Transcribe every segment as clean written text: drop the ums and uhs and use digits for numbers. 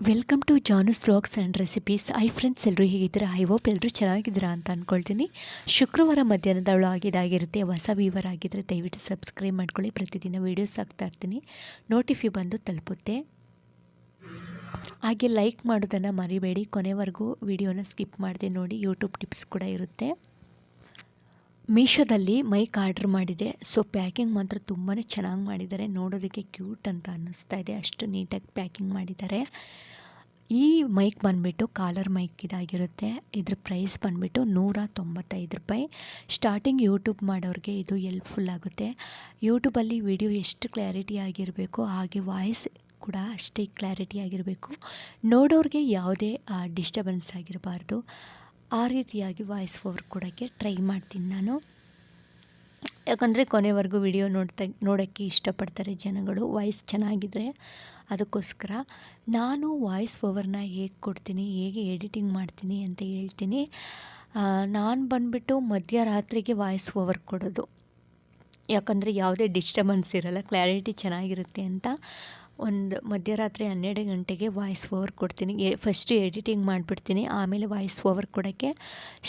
Welcome to ಜಾನಸ್ vlogs and recipes. Friends, ಎಲ್ಲರೂ ಹೇಗಿದ್ದೀರಾ? ಐ ಹೋಪ್ ಎಲ್ಲರೂ ಚೆನ್ನಾಗಿದ್ದೀರಾ ಅಂತ ಅಂದ್ಕೊಳ್ತೀನಿ. ಶುಕ್ರವಾರ ಮಧ್ಯಾಹ್ನದ ಇದಾಗಿರುತ್ತೆ. ಹೊಸ ವ್ಯೂವರ್ ಆಗಿದ್ದರೆ ದಯವಿಟ್ಟು ಸಬ್ಸ್ಕ್ರೈಬ್ ಮಾಡ್ಕೊಳ್ಳಿ. ಪ್ರತಿದಿನ ವೀಡಿಯೋಸ್ ಹಾಕ್ತಾ ಇರ್ತೀನಿ, ನೋಟಿಫಿ ಬಂದು ತಲುಪುತ್ತೆ. ಹಾಗೆ ಲೈಕ್ ಮಾಡೋದನ್ನು ಮರಿಬೇಡಿ. ಕೊನೆವರೆಗೂ ವಿಡಿಯೋನ ಸ್ಕಿಪ್ ಮಾಡದೆ ನೋಡಿ. ಯೂಟ್ಯೂಬ್ ಟಿಪ್ಸ್ ಕೂಡ ಇರುತ್ತೆ. ಮೀಶೋದಲ್ಲಿ ಮೈಕ್ ಆರ್ಡ್ರ್ ಮಾಡಿದೆ. ಸೊ ಪ್ಯಾಕಿಂಗ್ ಮಾತ್ರ ತುಂಬಾ ಚೆನ್ನಾಗಿ ಮಾಡಿದ್ದಾರೆ. ನೋಡೋದಕ್ಕೆ ಕ್ಯೂಟ್ ಅಂತ ಅನ್ನಿಸ್ತಾ ಇದೆ, ಅಷ್ಟು ನೀಟಾಗಿ ಪ್ಯಾಕಿಂಗ್ ಮಾಡಿದ್ದಾರೆ. ಈ ಮೈಕ್ ಬಂದುಬಿಟ್ಟು ಕಾಲರ್ ಮೈಕ್ ಇದಾಗಿರುತ್ತೆ. ಇದ್ರ ಪ್ರೈಸ್ ಬಂದುಬಿಟ್ಟು ₹195. ಸ್ಟಾರ್ಟಿಂಗ್ ಯೂಟ್ಯೂಬ್ ಮಾಡೋರಿಗೆ ಇದು ಹೆಲ್ಪ್ಫುಲ್ ಆಗುತ್ತೆ. ಯೂಟ್ಯೂಬಲ್ಲಿ ವಿಡಿಯೋ ಎಷ್ಟು ಕ್ಲಾರಿಟಿ ಆಗಿರಬೇಕು, ಹಾಗೆ ವಾಯ್ಸ್ ಕೂಡ ಅಷ್ಟೇ ಕ್ಲಾರಿಟಿ ಆಗಿರಬೇಕು. ನೋಡೋರಿಗೆ ಯಾವುದೇ ಡಿಸ್ಟರ್ಬೆನ್ಸ್ ಆಗಿರಬಾರ್ದು. ಆ ರೀತಿಯಾಗಿ ವಾಯ್ಸ್ ಓವರ್ ಕೊಡೋಕ್ಕೆ ಟ್ರೈ ಮಾಡ್ತೀನಿ ನಾನು. ಯಾಕಂದರೆ ಕೊನೆವರೆಗೂ ವಿಡಿಯೋ ನೋಡೋಕ್ಕೆ ಇಷ್ಟಪಡ್ತಾರೆ ಜನಗಳು, ವಾಯ್ಸ್ ಚೆನ್ನಾಗಿದ್ದರೆ. ಅದಕ್ಕೋಸ್ಕರ ನಾನು ವಾಯ್ಸ್ ಓವರ್ನ ಹೇಗೆ ಕೊಡ್ತೀನಿ, ಹೇಗೆ ಎಡಿಟಿಂಗ್ ಮಾಡ್ತೀನಿ ಅಂತ ಹೇಳ್ತೀನಿ. ನಾನು ಬಂದುಬಿಟ್ಟು ಮಧ್ಯರಾತ್ರಿಗೆ ವಾಯ್ಸ್ ಓವರ್ ಕೊಡೋದು. ಯಾಕಂದರೆ ಯಾವುದೇ ಡಿಸ್ಟರ್ಬೆನ್ಸ್ ಇರೋಲ್ಲ, ಕ್ಲಾರಿಟಿ ಚೆನ್ನಾಗಿರುತ್ತೆ ಅಂತ. ಒಂದು ಮಧ್ಯರಾತ್ರಿ 12 ಗಂಟೆಗೆ ವಾಯ್ಸ್ ಓವರ್ ಕೊಡ್ತೀನಿ. ಫಸ್ಟು ಎಡಿಟಿಂಗ್ ಮಾಡಿಬಿಡ್ತೀನಿ, ಆಮೇಲೆ ವಾಯ್ಸ್ ಓವರ್ ಕೊಡೋಕ್ಕೆ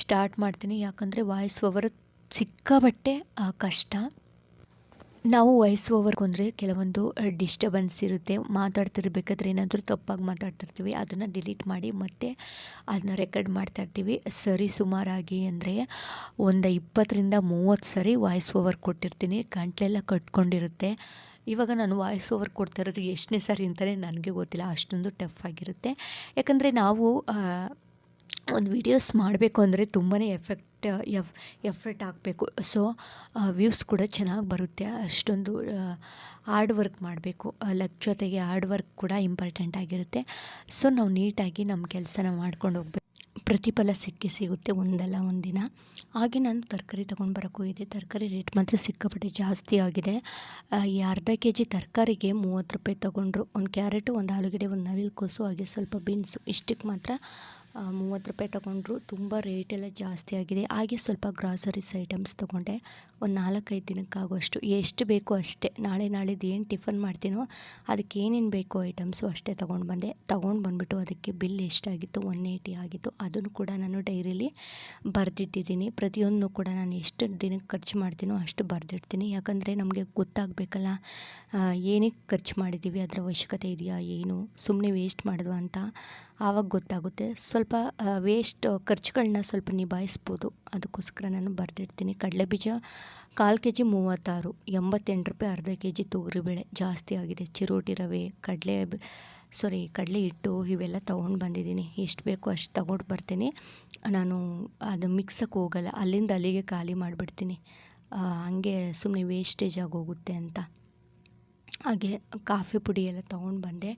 ಸ್ಟಾರ್ಟ್ ಮಾಡ್ತೀನಿ. ಯಾಕಂದರೆ ವಾಯ್ಸ್ ಓವರ್ ಸಿಕ್ಕಾಬಟ್ಟೆ ಕಷ್ಟ. ನಾವು ವಾಯ್ಸ್ ಓವರ್ಗೊಂದರೆ ಕೆಲವೊಂದು ಡಿಸ್ಟರ್ಬೆನ್ಸ್ ಇರುತ್ತೆ. ಮಾತಾಡ್ತಿರ್ಬೇಕಾದ್ರೆ ಏನಾದರೂ ತಪ್ಪಾಗಿ ಮಾತಾಡ್ತಿರ್ತೀವಿ, ಅದನ್ನು ಡಿಲೀಟ್ ಮಾಡಿ ಮತ್ತೆ ಅದನ್ನ ರೆಕಾರ್ಡ್ ಮಾಡ್ತಾಯಿರ್ತೀವಿ. ಸರಿ ಸುಮಾರಾಗಿ ಅಂದರೆ ಒಂದು 20-30 ಸರಿ ವಾಯ್ಸ್ ಓವರ್ ಕೊಟ್ಟಿರ್ತೀನಿ. ಗಂಟಲೆಲ್ಲ ಕಟ್ಕೊಂಡಿರುತ್ತೆ. ಇವಾಗ ನಾನು ವಾಯ್ಸ್ ಓವರ್ ಕೊಡ್ತಾ ಇರೋದು ಎಷ್ಟನೇ ಸಾರಿ ಅಂತಲೇ ನನಗೆ ಗೊತ್ತಿಲ್ಲ, ಅಷ್ಟೊಂದು ಟಫ್ ಆಗಿರುತ್ತೆ. ಯಾಕಂದರೆ ನಾವು ಒಂದು ವೀಡಿಯೋಸ್ ಮಾಡಬೇಕು ಅಂದರೆ ತುಂಬಾ ಎಫರ್ಟ್ ಹಾಕಬೇಕು. ಸೊ ವ್ಯೂಸ್ ಕೂಡ ಚೆನ್ನಾಗಿ ಬರುತ್ತೆ. ಅಷ್ಟೊಂದು ಹಾರ್ಡ್ ವರ್ಕ್ ಮಾಡಬೇಕು. ಲಕ್ ಜೊತೆಗೆ ಹಾರ್ಡ್ ವರ್ಕ್ ಕೂಡ ಇಂಪಾರ್ಟೆಂಟ್ ಆಗಿರುತ್ತೆ. ಸೊ ನಾವು ನೀಟಾಗಿ ನಮ್ಮ ಕೆಲಸನ ಮಾಡ್ಕೊಂಡು ಹೋಗ್ಬೇಕು. ಪ್ರತಿಫಲ ಸಿಗುತ್ತೆ ಒಂದಲ್ಲ ಒಂದಿನ. ಹಾಗೆ ನಾನು ತರಕಾರಿ ತೊಗೊಂಡು ಬರೋಕ್ಕೆ ಹೋಗಿದ್ದೆ. ತರಕಾರಿ ರೇಟ್ ಮಾತ್ರ ಸಿಕ್ಕಾಪಟ್ಟೆ ಜಾಸ್ತಿ ಆಗಿದೆ. ಈ ಅರ್ಧ ಕೆಜಿ ತರಕಾರಿಗೆ ₹30 ತೊಗೊಂಡ್ರು. ಒಂದು ಕ್ಯಾರೆಟು, ಒಂದು ಆಲೂಗಡ್ಡೆ, ಒಂದು ನವಿಲುಕೋಸು, ಹಾಗೆ ಸ್ವಲ್ಪ ಬೀನ್ಸು, ಇಷ್ಟಕ್ಕೆ ಮಾತ್ರ ₹30 ತೊಗೊಂಡ್ರು. ತುಂಬ ರೇಟೆಲ್ಲ ಜಾಸ್ತಿ ಆಗಿದೆ. ಹಾಗೆ ಸ್ವಲ್ಪ ಗ್ರಾಸರೀಸ್ ಐಟಮ್ಸ್ ತೊಗೊಂಡೆ, ಒಂದು 4-5 ದಿನಕ್ಕಾಗುವಷ್ಟು. ಎಷ್ಟು ಬೇಕೋ ಅಷ್ಟೇ, ನಾಳಿದ್ದು ಏನು ಟಿಫನ್ ಮಾಡ್ತೀನೋ ಅದಕ್ಕೆ ಏನೇನು ಬೇಕೋ ಐಟಮ್ಸು ಅಷ್ಟೇ ತೊಗೊಂಡು ಬಂದುಬಿಟ್ಟು ಅದಕ್ಕೆ ಬಿಲ್ ಎಷ್ಟಾಗಿತ್ತು, 180 ಆಗಿತ್ತು. ಅದನ್ನು ಕೂಡ ನಾನು ಡೈರಿಲಿ ಬರೆದಿಟ್ಟಿದ್ದೀನಿ. ಪ್ರತಿಯೊಂದು ಕೂಡ ನಾನು ಎಷ್ಟು ದಿನಕ್ಕೆ ಖರ್ಚು ಮಾಡ್ತೀನೋ ಅಷ್ಟು ಬರೆದಿಡ್ತೀನಿ. ಯಾಕಂದರೆ ನಮಗೆ ಗೊತ್ತಾಗಬೇಕಲ್ಲ, ಏನಕ್ಕೆ ಖರ್ಚು ಮಾಡಿದ್ದೀವಿ, ಅದರ ಅವಶ್ಯಕತೆ ಇದೆಯಾ, ಏನು ಸುಮ್ಮನೆ ವೇಸ್ಟ್ ಮಾಡಿದ್ವಾ ಅಂತ ಆವಾಗ ಗೊತ್ತಾಗುತ್ತೆ. ಸ್ವಲ್ಪ ಖರ್ಚುಗಳನ್ನ ಸ್ವಲ್ಪ ನಿಭಾಯಿಸ್ಬೋದು. ಅದಕ್ಕೋಸ್ಕರ ನಾನು ಬರೆದಿಡ್ತೀನಿ. ಕಡಲೆಬೀಜ 1/4 ಕೆಜಿ ₹36, ₹88. ಅರ್ಧ ಕೆಜಿ ತೊಗರಿಬೇಳೆ ಜಾಸ್ತಿ ಆಗಿದೆ. ಚಿರೋಟಿ ರವೆ, ಕಡಲೆ ಹಿಟ್ಟು ಇವೆಲ್ಲ ತೊಗೊಂಡು ಬಂದಿದ್ದೀನಿ. ಎಷ್ಟು ಬೇಕೋ ಅಷ್ಟು ತೊಗೊಂಡು ಬರ್ತೀನಿ. ನಾನು ಅದು ಮಿಕ್ಸಕ್ಕೆ ಹೋಗಲ್ಲ, ಅಲ್ಲಿಂದ ಅಲ್ಲಿಗೆ ಖಾಲಿ ಮಾಡಿಬಿಡ್ತೀನಿ. ಹಂಗೆ ಸುಮ್ಮನೆ ವೇಸ್ಟೇಜ್ ಆಗೋಗುತ್ತೆ ಅಂತ. ಹಾಗೆ ಕಾಫಿ ಪುಡಿ ಎಲ್ಲ ತೊಗೊಂಡು ಬಂದೆ.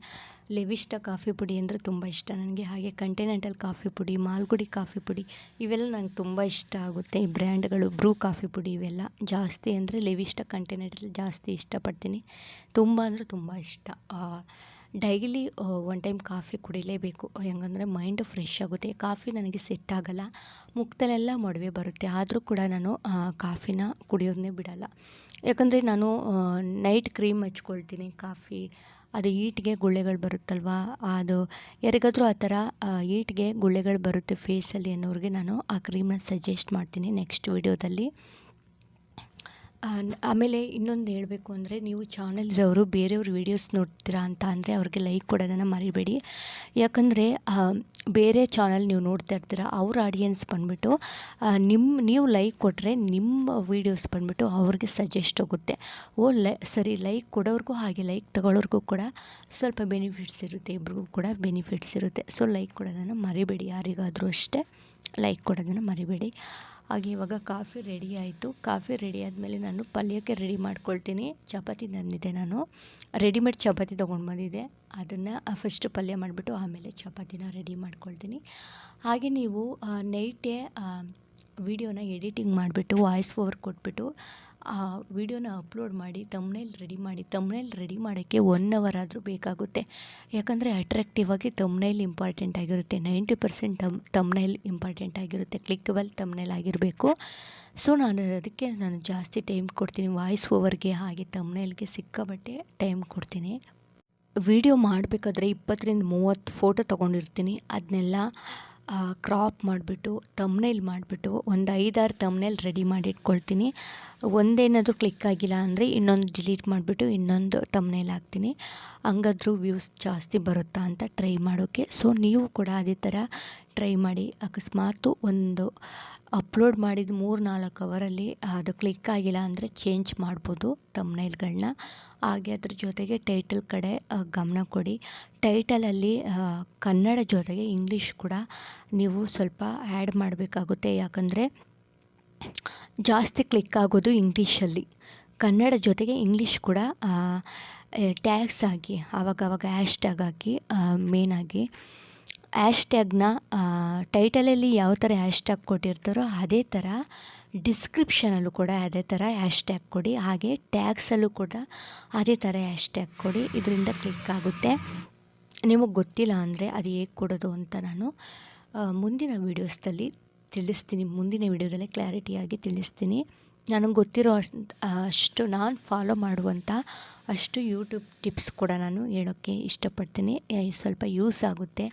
ಲೆವಿಸ್ಟಾ ಕಾಫಿ ಪುಡಿ ಅಂದರೆ ತುಂಬ ಇಷ್ಟ ನನಗೆ. ಹಾಗೆ ಕಂಟಿನೆಂಟಲ್ ಕಾಫಿ ಪುಡಿ, ಮಾಲ್ಗುಡಿ ಕಾಫಿ ಪುಡಿ, ಇವೆಲ್ಲ ನಂಗೆ ತುಂಬ ಇಷ್ಟ ಆಗುತ್ತೆ. ಈ ಬ್ರ್ಯಾಂಡ್ಗಳು, ಬ್ರೂ ಕಾಫಿ ಪುಡಿ, ಇವೆಲ್ಲ ಜಾಸ್ತಿ ಅಂದರೆ ಲೆವಿಸ್ಟಾ, ಕಂಟಿನೆಂಟಲ್ ಜಾಸ್ತಿ ಇಷ್ಟಪಡ್ತೀನಿ. ತುಂಬ ಅಂದರೆ ತುಂಬ ಇಷ್ಟ. ಡೈಲಿ ಒನ್ ಟೈಮ್ ಕಾಫಿ ಕುಡಿಲೇಬೇಕು. ಹೆಂಗಂದರೆ ಮೈಂಡು ಫ್ರೆಶ್ ಆಗುತ್ತೆ. ಕಾಫಿ ನನಗೆ ಸೆಟ್ ಆಗೋಲ್ಲ, ಮುಖದಲ್ಲೆಲ್ಲ ಮೊಡವೆ ಬರುತ್ತೆ. ಆದರೂ ಕೂಡ ನಾನು ಕಾಫಿನ ಕುಡಿಯೋದನ್ನೇ ಬಿಡೋಲ್ಲ. ಯಾಕಂದರೆ ನಾನು ನೈಟ್ ಕ್ರೀಮ್ ಹಚ್ಕೊಳ್ತೀನಿ. ಕಾಫಿ ಅದು ಹೀಟ್ಗೆ ಗುಳ್ಳೆಗಳು ಬರುತ್ತಲ್ವ, ಅದು ಯಾರಿಗಾದರೂ ಆ ಥರ ಹೀಟ್ಗೆ ಗುಳ್ಳೆಗಳು ಬರುತ್ತೆ ಫೇಸಲ್ಲಿ ಅನ್ನೋರಿಗೆ ನಾನು ಆ ಕ್ರೀಮನ್ನ ಸಜೆಸ್ಟ್ ಮಾಡ್ತೀನಿ ನೆಕ್ಸ್ಟ್ ವಿಡಿಯೋದಲ್ಲಿ. ಆಮೇಲೆ ಇನ್ನೊಂದು ಹೇಳಬೇಕು ಅಂದರೆ, ನೀವು ಚಾನಲ್ ಇರೋರು ಬೇರೆಯವ್ರ ವೀಡಿಯೋಸ್ ನೋಡ್ತೀರಾ ಅಂತ ಅಂದರೆ ಅವ್ರಿಗೆ ಲೈಕ್ ಕೊಡೋದನ್ನು ಮರಿಬೇಡಿ. ಯಾಕಂದರೆ ಬೇರೆ ಚಾನಲ್ ನೀವು ನೋಡ್ತಾ ಇರ್ತೀರ, ಅವ್ರ ಆಡಿಯನ್ಸ್ ಬಂದುಬಿಟ್ಟು ನೀವು ಲೈಕ್ ಕೊಟ್ಟರೆ ನಿಮ್ಮ ವೀಡಿಯೋಸ್ ಬಂದುಬಿಟ್ಟು ಅವ್ರಿಗೆ ಸಜೆಸ್ಟ್ ಹೋಗುತ್ತೆ. ಸರಿ, ಲೈಕ್ ಕೊಡೋರ್ಗೂ ಹಾಗೆ ಲೈಕ್ ತಗೊಳ್ಳೋರ್ಗೂ ಕೂಡ ಸ್ವಲ್ಪ ಬೆನಿಫಿಟ್ಸ್ ಇರುತ್ತೆ, ಇಬ್ರಿಗೂ ಕೂಡ ಬೆನಿಫಿಟ್ಸ್ ಇರುತ್ತೆ. ಸೊ ಲೈಕ್ ಕೊಡೋದನ್ನು ಮರಿಬೇಡಿ, ಯಾರಿಗಾದರೂ ಅಷ್ಟೇ ಲೈಕ್ ಕೊಡೋದನ್ನು ಮರಿಬೇಡಿ. ಹಾಗೆ ಇವಾಗ ಕಾಫಿ ರೆಡಿ ಆಯಿತು. ಕಾಫಿ ರೆಡಿ ಆದಮೇಲೆ ನಾನು ಪಲ್ಯಕ್ಕೆ ರೆಡಿ ಮಾಡ್ಕೊಳ್ತೀನಿ. ಚಪಾತಿ ತಂದಿದ್ದೆ, ನಾನು ರೆಡಿಮೇಡ್ ಚಪಾತಿ ತೊಗೊಂಡು ಬಂದಿದ್ದೆ. ಅದನ್ನು ಫಸ್ಟು ಪಲ್ಯ ಮಾಡಿಬಿಟ್ಟು ಆಮೇಲೆ ಚಪಾತಿನ ರೆಡಿ ಮಾಡ್ಕೊಳ್ತೀನಿ. ಹಾಗೆ ನೀವು ನೈಟೇ ವಿಡಿಯೋನ ಎಡಿಟಿಂಗ್ ಮಾಡಿಬಿಟ್ಟು ವಾಯ್ಸ್ ಓವರ್ ಕೊಟ್ಬಿಟ್ಟು ವಿಡಿಯೋನ ಅಪ್ಲೋಡ್ ಮಾಡಿ ತಮ್ನೇಲ್ ರೆಡಿ ಮಾಡೋಕ್ಕೆ 1 ಅವರ್ ಆದರೂ ಬೇಕಾಗುತ್ತೆ. ಯಾಕಂದರೆ ಅಟ್ರಾಕ್ಟಿವ್ ಆಗಿ ತಮ್ನೇಲ್ ಇಂಪಾರ್ಟೆಂಟ್ ಆಗಿರುತ್ತೆ. 90% ತಮ್ನೇಲ್ ಇಂಪಾರ್ಟೆಂಟ್ ಆಗಿರುತ್ತೆ, ಕ್ಲಿಕ್ಕಬಲ್ ತಮ್ನೇಲ್ ಆಗಿರಬೇಕು. ಸೊ ಅದಕ್ಕೆ ನಾನು ಜಾಸ್ತಿ ಟೈಮ್ ಕೊಡ್ತೀನಿ ವಾಯ್ಸ್ ಓವರ್ಗೆ, ಹಾಗೆ ತಮ್ನೇಲ್ಗೆ ಸಿಕ್ಕಾಬಟ್ಟೆ ಟೈಮ್ ಕೊಡ್ತೀನಿ. ವಿಡಿಯೋ ಮಾಡಬೇಕಾದ್ರೆ 20-30 ಫೋಟೋ ತೊಗೊಂಡಿರ್ತೀನಿ. ಅದನ್ನೆಲ್ಲ ಕ್ರಾಪ್ ಮಾಡಿಬಿಟ್ಟು ತಮ್ನೇಲ್ ಮಾಡಿಬಿಟ್ಟು ಒಂದು 5-6 ತಮ್ನೇಲ್ ರೆಡಿ ಮಾಡಿ ಇಟ್ಕೊಳ್ತೀನಿ. ಒಂದೇನಾದರೂ ಕ್ಲಿಕ್ ಆಗಿಲ್ಲ ಅಂದರೆ ಇನ್ನೊಂದು ಡಿಲೀಟ್ ಮಾಡಿಬಿಟ್ಟು ಇನ್ನೊಂದು ತಮ್ನೇಲ್ ಹಾಕ್ತೀನಿ. ಹಂಗಾದ್ರೂ ವ್ಯೂಸ್ ಜಾಸ್ತಿ ಬರುತ್ತಾ ಅಂತ ಟ್ರೈ ಮಾಡೋಕ್ಕೆ. ಸೊ ನೀವು ಕೂಡ ಅದೇ ಥರ ಟ್ರೈ ಮಾಡಿ. ಅಕಸ್ಮಾತು ಒಂದು ಅಪ್ಲೋಡ್ ಮಾಡಿದ 3-4 ಅವರಲ್ಲಿ ಅದು ಕ್ಲಿಕ್ ಆಗಿಲ್ಲ ಅಂದರೆ ಚೇಂಜ್ ಮಾಡ್ಬೋದು ತಮ್ನೇಲ್ಗಳನ್ನ. ಹಾಗೆ ಅದ್ರ ಜೊತೆಗೆ ಟೈಟಲ್ ಕಡೆ ಗಮನ ಕೊಡಿ. ಟೈಟಲಲ್ಲಿ ಕನ್ನಡ ಜೊತೆಗೆ ಇಂಗ್ಲೀಷ್ ಕೂಡ ನೀವು ಸ್ವಲ್ಪ ಆ್ಯಡ್ ಮಾಡಬೇಕಾಗುತ್ತೆ. ಯಾಕಂದರೆ ಜಾಸ್ತಿ ಕ್ಲಿಕ್ ಆಗೋದು ಇಂಗ್ಲೀಷಲ್ಲಿ. ಕನ್ನಡ ಜೊತೆಗೆ ಇಂಗ್ಲೀಷ್ ಕೂಡ ಟ್ಯಾಗ್ಸ್ ಆಗಿ ಆವಾಗವಾಗ ಹ್ಯಾಶ್ಟ್ಯಾಗ್ ಹಾಕಿ. ಮೇನಾಗಿ ಹ್ಯಾಶ್ಟ್ಯಾಗ್ನ ಟೈಟಲಲ್ಲಿ ಯಾವ ಥರ ಹ್ಯಾಶ್ಟ್ಯಾಗ್ ಕೊಟ್ಟಿರ್ತಾರೋ ಅದೇ ಥರ ಡಿಸ್ಕ್ರಿಪ್ಷನಲ್ಲೂ ಕೂಡ ಅದೇ ಥರ ಹ್ಯಾಶ್ಟ್ಯಾಗ್ ಕೊಡಿ. ಹಾಗೆ ಟ್ಯಾಗ್ಸಲ್ಲೂ ಕೂಡ ಅದೇ ಥರ ಹ್ಯಾಶ್ಟ್ಯಾಗ್ ಕೊಡಿ. ಇದರಿಂದ ಕ್ಲಿಕ್ ಆಗುತ್ತೆ. ನಿಮಗೆ ಗೊತ್ತಿಲ್ಲ ಅಂದರೆ ಅದು ಹೇಗೆ ಕೊಡೋದು ಅಂತ ನಾನು ಮುಂದಿನ ವೀಡಿಯೋಸ್ದಲ್ಲಿ ತಿಳಿಸ್ತೀನಿ. ಮುಂದಿನ ವೀಡಿಯೋದಲ್ಲೇ ಕ್ಲಾರಿಟಿಯಾಗಿ ತಿಳಿಸ್ತೀನಿ. ನನಗೆ ಗೊತ್ತಿರೋ ಅಷ್ಟು ನಾನು ಫಾಲೋ ಮಾಡುವಂಥ ಅಷ್ಟು ಯೂಟ್ಯೂಬ್ ಟಿಪ್ಸ್ ಕೂಡ ನಾನು ಹೇಳೋಕ್ಕೆ ಇಷ್ಟಪಡ್ತೀನಿ. ಸ್ವಲ್ಪ ಯೂಸ್ ಆಗುತ್ತೆ,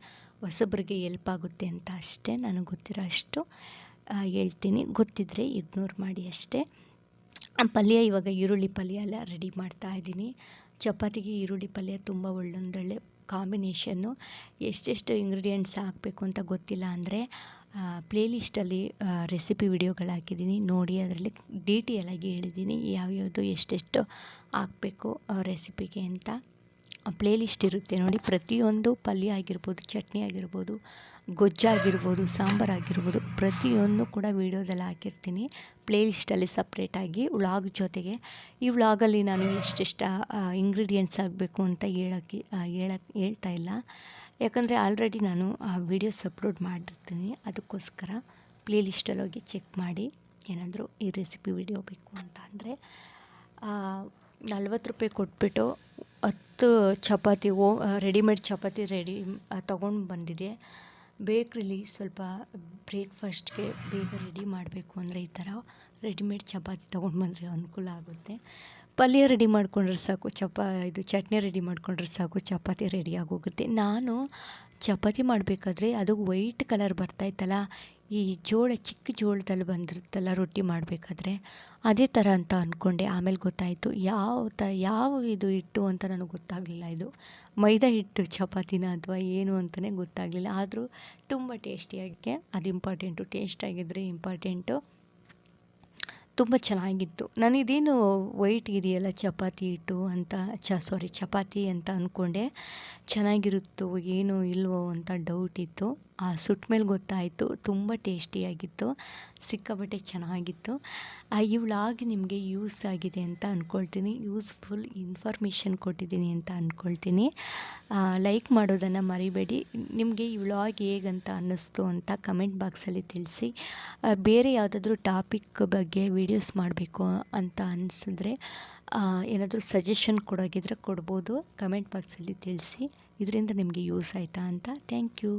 ಹೊಸಬ್ರಿಗೆ ಎಲ್ಪ್ ಆಗುತ್ತೆ ಅಂತ ಅಷ್ಟೇ. ನನಗೆ ಗೊತ್ತಿರೋ ಅಷ್ಟು ಹೇಳ್ತೀನಿ. ಗೊತ್ತಿದ್ದರೆ ಇಗ್ನೋರ್ ಮಾಡಿ ಅಷ್ಟೇ. ಪಲ್ಯ ಇವಾಗ ಈರುಳ್ಳಿ ಪಲ್ಯ ಎಲ್ಲ ರೆಡಿ ಮಾಡ್ತಾಯಿದ್ದೀನಿ. ಚಪಾತಿಗೆ ಈರುಳ್ಳಿ ಪಲ್ಯ ತುಂಬ ಒಳ್ಳೊಳ್ಳೆ ಕಾಂಬಿನೇಷನ್ನು. ಎಷ್ಟೆಷ್ಟು ಇಂಗ್ರೀಡಿಯೆಂಟ್ಸ್ ಹಾಕಬೇಕು ಅಂತ ಗೊತ್ತಿಲ್ಲ ಅಂದರೆ ಪ್ಲೇಲಿಸ್ಟಲ್ಲಿ ರೆಸಿಪಿ ವಿಡಿಯೋಗಳು ಹಾಕಿದ್ದೀನಿ ನೋಡಿ. ಅದರಲ್ಲಿ ಡೀಟೇಲಾಗಿ ಹೇಳಿದ್ದೀನಿ ಯಾವ್ಯಾವುದು ಎಷ್ಟೆಷ್ಟು ಹಾಕಬೇಕು ರೆಸಿಪಿಗೆ ಅಂತ. ಪ್ಲೇಲಿಸ್ಟ್ ಇರುತ್ತೆ ನೋಡಿ. ಪ್ರತಿಯೊಂದು ಪಲ್ಯ ಆಗಿರ್ಬೋದು, ಚಟ್ನಿ ಆಗಿರ್ಬೋದು, ಗೊಜ್ಜಾಗಿರ್ಬೋದು, ಸಾಂಬಾರಾಗಿರ್ಬೋದು, ಪ್ರತಿಯೊಂದು ಕೂಡ ವೀಡಿಯೋದಲ್ಲಿ ಹಾಕಿರ್ತೀನಿ ಪ್ಲೇಲಿಸ್ಟಲ್ಲಿ ಸಪ್ರೇಟಾಗಿ ವ್ಲಾಗ್ ಜೊತೆಗೆ. ಈ ವ್ಲಾಗಲ್ಲಿ ನಾನು ಎಷ್ಟೆಷ್ಟು ಇಂಗ್ರೀಡಿಯೆಂಟ್ಸ್ ಆಗಬೇಕು ಅಂತ ಹೇಳ್ತಾ ಇಲ್ಲ. ಯಾಕಂದರೆ ಆಲ್ರೆಡಿ ನಾನು ವೀಡಿಯೋಸ್ ಅಪ್ಲೋಡ್ ಮಾಡಿರ್ತೀನಿ. ಅದಕ್ಕೋಸ್ಕರ ಪ್ಲೇಲಿಸ್ಟಲ್ಲಿ ಹೋಗಿ ಚೆಕ್ ಮಾಡಿ. ಏನಾದರೂ ಈ ರೆಸಿಪಿ ವಿಡಿಯೋ ಬೇಕು ಅಂತ ಅಂದರೆ 40 ರೂಪಾಯಿ ಕೊಟ್ಬಿಟ್ಟು 10 ಚಪಾತಿ ರೆಡಿಮೇಡ್ ಚಪಾತಿ ತೊಗೊಂಡು ಬಂದಿದೆ. ಬೇಕ್ರಿಲಿ ಸ್ವಲ್ಪ ಬ್ರೇಕ್ಫಾಸ್ಟ್ಗೆ ಬೇಗ ರೆಡಿ ಮಾಡಬೇಕು ಅಂದರೆ ಈ ಥರ ರೆಡಿಮೇಡ್ ಚಪಾತಿ ತೊಗೊಂಡು ಬಂದರೆ ಅನುಕೂಲ ಆಗುತ್ತೆ. ಪಲ್ಯ ರೆಡಿ ಮಾಡ್ಕೊಂಡ್ರೆ ಸಾಕು, ಚಟ್ನಿ ರೆಡಿ ಮಾಡ್ಕೊಂಡ್ರೆ ಸಾಕು, ಚಪಾತಿ ರೆಡಿ ಆಗೋಗುತ್ತೆ. ನಾನು ಚಪಾತಿ ಮಾಡಬೇಕಾದ್ರೆ ಅದು ವೈಟ್ ಕಲರ್ ಬರ್ತಾಯಿತ್ತಲ್ಲ, ಈ ಚಿಕ್ಕ ಜೋಳದಲ್ಲಿ ಬಂದಿರುತ್ತಲ್ಲ ರೊಟ್ಟಿ ಮಾಡಬೇಕಾದ್ರೆ, ಅದೇ ಥರ ಅಂತ ಅಂದ್ಕೊಂಡೆ. ಆಮೇಲೆ ಗೊತ್ತಾಯಿತು ಯಾವ ಇದು ಹಿಟ್ಟು ಅಂತ ನನಗೆ ಗೊತ್ತಾಗಲಿಲ್ಲ. ಇದು ಮೈದಾ ಹಿಟ್ಟು ಚಪಾತಿನ ಅಥವಾ ಏನು ಅಂತಲೇ ಗೊತ್ತಾಗಲಿಲ್ಲ. ಆದರೂ ತುಂಬ ಟೇಸ್ಟಿಯಾಗಿ, ಅದು ಇಂಪಾರ್ಟೆಂಟು. ಟೇಸ್ಟ್ ಆಗಿದ್ದರೆ ಇಂಪಾರ್ಟೆಂಟು. ತುಂಬ ಚೆನ್ನಾಗಿತ್ತು. ನಾನು ಇದೇನು ವೈಟ್ ಇದೆಯಲ್ಲ ಚಪಾತಿ ಹಿಟ್ಟು ಅಂತ ಚಪಾತಿ ಅಂತ ಅಂದ್ಕೊಂಡೆ. ಚೆನ್ನಾಗಿರುತ್ತೋ ಏನೋ ಇಲ್ವೋ ಅಂತ ಡೌಟ್ ಇತ್ತು. ಸುಟ್ಟ ಮೇಲೆ ಗೊತ್ತಾಯಿತು. ತುಂಬ ಟೇಸ್ಟಿಯಾಗಿತ್ತು, ಸಿಕ್ಕಾಪಟ್ಟೆ ಚೆನ್ನಾಗಿತ್ತು. ಈ ವ್ಲಾಗ್ ನಿಮಗೆ ಯೂಸ್ ಆಗಿದೆ ಅಂತ ಅಂದ್ಕೊಳ್ತೀನಿ. ಯೂಸ್ಫುಲ್ ಇನ್ಫಾರ್ಮೇಷನ್ ಕೊಟ್ಟಿದ್ದೀನಿ ಅಂತ ಅಂದ್ಕೊಳ್ತೀನಿ. ಲೈಕ್ ಮಾಡೋದನ್ನು ಮರಿಬೇಡಿ. ನಿಮಗೆ ಈ ವ್ಲಾಗ್ ಹೇಗಂತ ಅನ್ನಿಸ್ತು ಅಂತ ಕಮೆಂಟ್ ಬಾಕ್ಸಲ್ಲಿ ತಿಳಿಸಿ. ಬೇರೆ ಯಾವುದಾದ್ರೂ ಟಾಪಿಕ್ ಬಗ್ಗೆ ವೀಡಿಯೋಸ್ ಮಾಡಬೇಕು ಅಂತ ಅನಿಸಿದ್ರೆ, ಏನಾದರೂ ಸಜೆಷನ್ ಕೊಡೋಗಿದ್ರೆ ಕೊಡ್ಬೋದು. ಕಮೆಂಟ್ ಬಾಕ್ಸಲ್ಲಿ ತಿಳಿಸಿ. ಇದರಿಂದ ನಿಮಗೆ ಯೂಸ್ ಆಯಿತಾ ಅಂತ. Thank you.